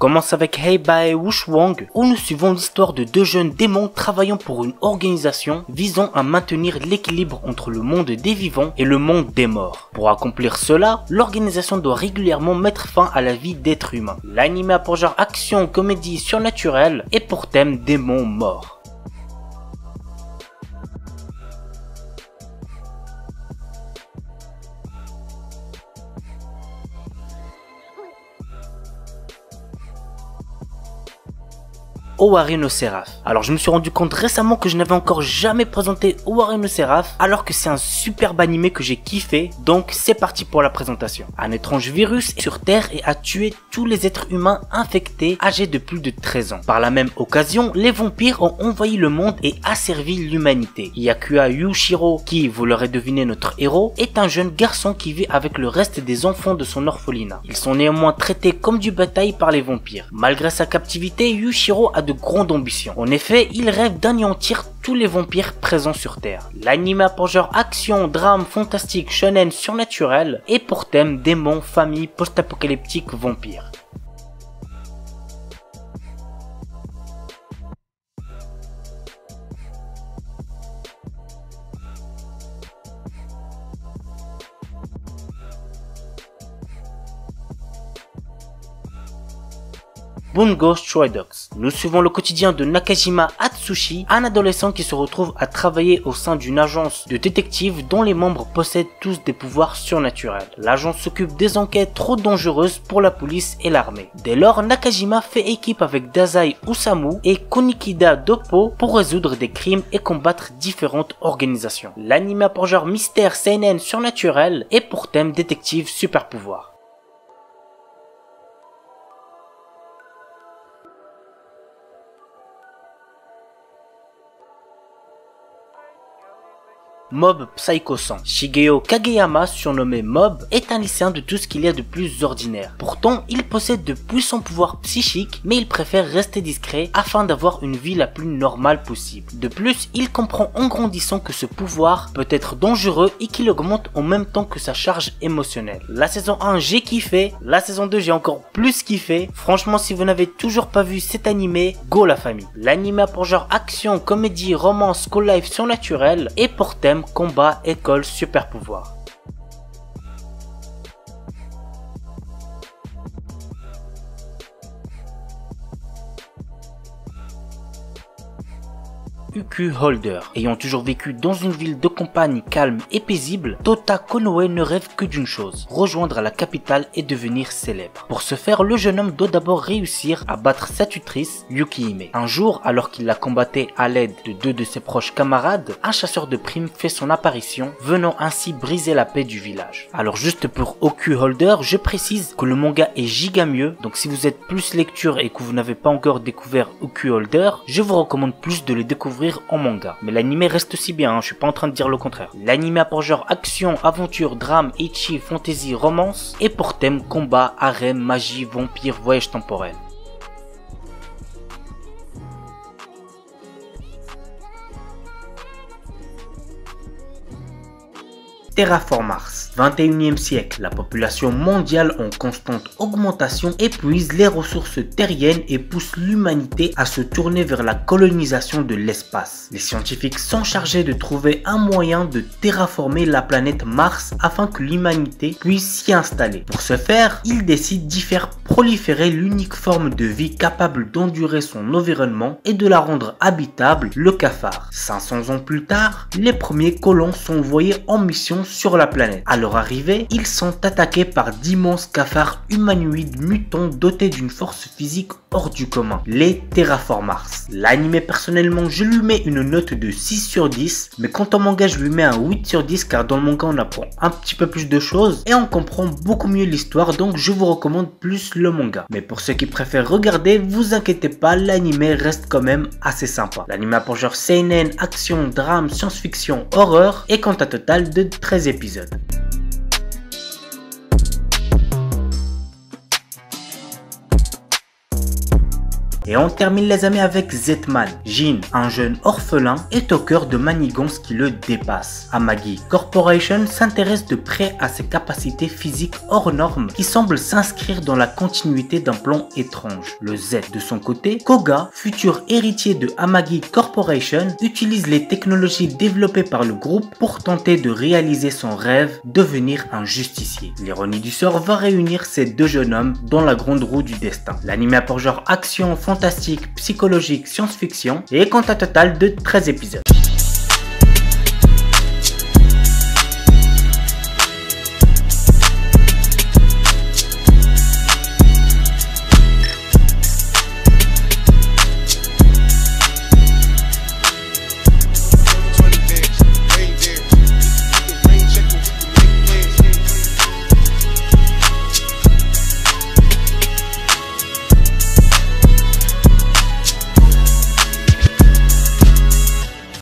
commence avec Heibae Wushwang où nous suivons l'histoire de deux jeunes démons travaillant pour une organisation visant à maintenir l'équilibre entre le monde des vivants et le monde des morts. Pour accomplir cela, l'organisation doit régulièrement mettre fin à la vie d'êtres humains. L'anime a pour genre action, comédie surnaturelle et pour thème démons morts. Owari no Seraph. Alors je me suis rendu compte récemment que je n'avais encore jamais présenté Owari no Seraph alors que c'est un superbe animé que j'ai kiffé, donc c'est parti pour la présentation. Un étrange virus est sur Terre et a tué tous les êtres humains infectés âgés de plus de 13 ans. Par la même occasion, les vampires ont envahi le monde et asservi l'humanité. Hyakua Yushiro, qui, vous l'aurez deviné notre héros, est un jeune garçon qui vit avec le reste des enfants de son orphelinat. Ils sont néanmoins traités comme du bétail par les vampires. Malgré sa captivité, Yushiro a de grandes ambitions. En effet, il rêve d'anéantir tous les vampires présents sur Terre. L'anime a pour genre action, drame, fantastique, shonen, surnaturel et pour thème démons, famille, post-apocalyptique, vampires. Bungo Stray Dogs. Nous suivons le quotidien de Nakajima Atsushi, un adolescent qui se retrouve à travailler au sein d'une agence de détectives dont les membres possèdent tous des pouvoirs surnaturels. L'agence s'occupe des enquêtes trop dangereuses pour la police et l'armée. Dès lors, Nakajima fait équipe avec Dazai Osamu et Konikida Doppo pour résoudre des crimes et combattre différentes organisations. L'anime a pour genre mystère seinen surnaturel et pour thème détective super pouvoir. Mob Psycho 100. Shigeo Kageyama, surnommé Mob, est un lycéen de tout ce qu'il y a de plus ordinaire. Pourtant, il possède de puissants pouvoirs psychiques, mais il préfère rester discret afin d'avoir une vie la plus normale possible. De plus, il comprend en grandissant que ce pouvoir peut être dangereux et qu'il augmente en même temps que sa charge émotionnelle. La saison 1, j'ai kiffé. La saison 2, j'ai encore plus kiffé. Franchement, si vous n'avez toujours pas vu cet animé, go la famille. L'anime a pour genre action, comédie, romance, school life surnaturel et pour thème combat, école, super pouvoir. Uku Holder. Ayant toujours vécu dans une ville de campagne calme et paisible, Tota Konoe ne rêve que d'une chose, rejoindre la capitale et devenir célèbre. Pour ce faire, le jeune homme doit d'abord réussir à battre sa tutrice, Yukihime. Un jour, alors qu'il la combattait à l'aide de deux de ses proches camarades, un chasseur de primes fait son apparition, venant ainsi briser la paix du village. Alors juste pour Uku Holder, je précise que le manga est giga mieux, donc si vous êtes plus lecture et que vous n'avez pas encore découvert Uku Holder, je vous recommande plus de le découvrir en manga. Mais l'anime reste aussi bien, je suis pas en train de dire le contraire. L'anime a pour genre action, aventure, drame, ecchi, fantasy, romance et pour thème combat, harem, magie, vampire, voyage temporel. Terraform Mars. 21e siècle, la population mondiale en constante augmentation épuise les ressources terriennes et pousse l'humanité à se tourner vers la colonisation de l'espace. Les scientifiques sont chargés de trouver un moyen de terraformer la planète Mars afin que l'humanité puisse s'y installer. Pour ce faire, ils décident d'y faire proliférer l'unique forme de vie capable d'endurer son environnement et de la rendre habitable, le cafard. 500 ans plus tard, les premiers colons sont envoyés en mission sur la planète. À leur arrivée, ils sont attaqués par d'immenses cafards humanoïdes mutants dotés d'une force physique hors du commun, les Terraform Mars. L'anime, personnellement, je lui mets une note de 6 sur 10, mais quant au manga, je lui mets un 8 sur 10 car dans le manga, on apprend un petit peu plus de choses et on comprend beaucoup mieux l'histoire, donc je vous recommande plus le manga. Mais pour ceux qui préfèrent regarder, vous inquiétez pas, l'anime reste quand même assez sympa. L'anime a pour genre seinen, action, drame, science-fiction, horreur et compte un total de 13 épisodes. Et on termine les amis avec Z-Man. Jin, un jeune orphelin, est au cœur de manigances qui le dépassent. Amagi Corporation s'intéresse de près à ses capacités physiques hors normes qui semblent s'inscrire dans la continuité d'un plan étrange. Le Z de son côté, Koga, futur héritier de Amagi Corporation, utilise les technologies développées par le groupe pour tenter de réaliser son rêve, devenir un justicier. L'ironie du sort va réunir ces deux jeunes hommes dans la grande roue du destin. L'anime a pour genre action, fantastique, psychologique, science-fiction et compte un total de 13 épisodes.